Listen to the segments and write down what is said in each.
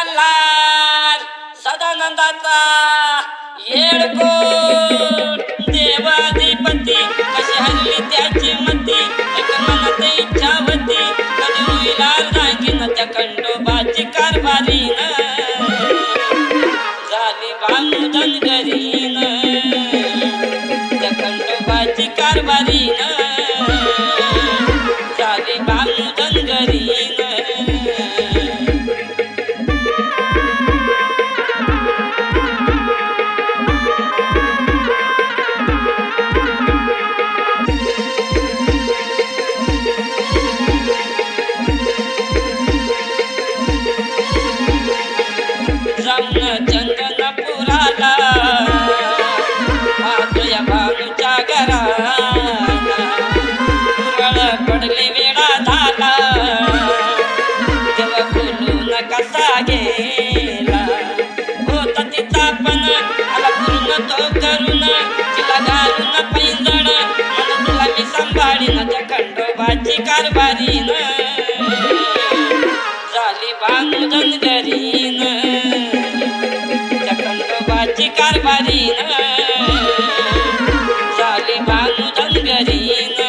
मल्हार सदानंदाचा येळकोट देवाधिपती कशी हरली त्याची मती एक मनात इच्छा होती कधी होईल रांगीन त्या खंडोबाची कारभारीन झाली बांधू धनगरीन त्या खंडोबाची कारभारीन झाली बांधू धनगरीन चंदनपुराला पाहतोय भानूच्या घराला उरळ पडली वेळा झाला तेव्हा बोलून कसा गेला होता तिचा पण आला पूर्ण तो करून तिला घालून पैंजण म्हणून तुला मी सांभाळीन त्या खंडोबाची कारभारीन झाली भानू धनगरीन खंडोबाची कारभारीन झाली भानू धनगरीन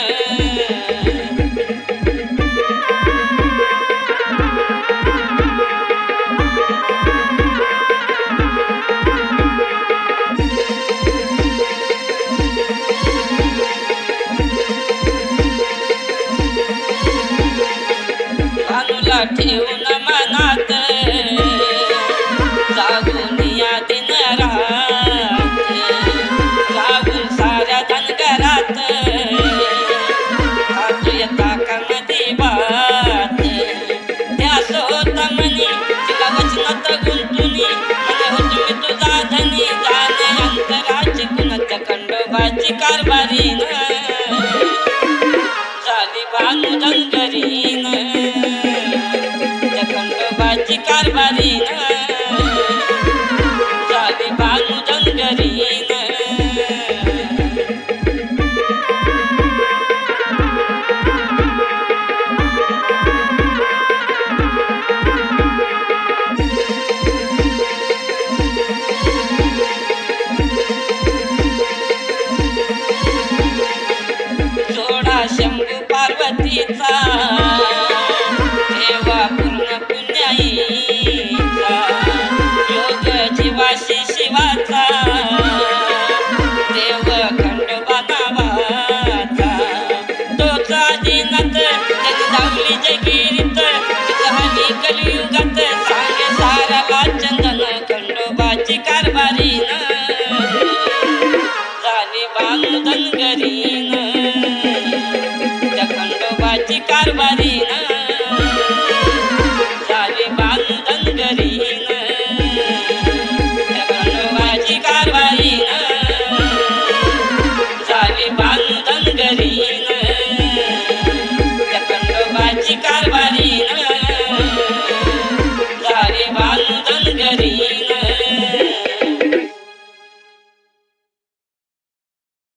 भानूला ठेवून मनात जागून या दिन रात जागून साऱ्या धनगरात खातोय ताकामध्ये बात त्या सोत म्हणी तिला वचनात गुंतुनी म्हणे हो तुम्ही तुझा धनी जाणे अंतराची कुणाच्या खंडोबाची कारभारीन झाली भानू धनगरीन त्या खंडोबाची कारभारीन झाली भानू धनगरीन जोडा शंभू पार्वतीचा देवा पूर्ण पुण्याईचा योग जीवाशी शिवाचा देव खंडोबा नावाचा तोच आदिनाथ त्याने धावली जगिरीत तिथं हवी कलियुगात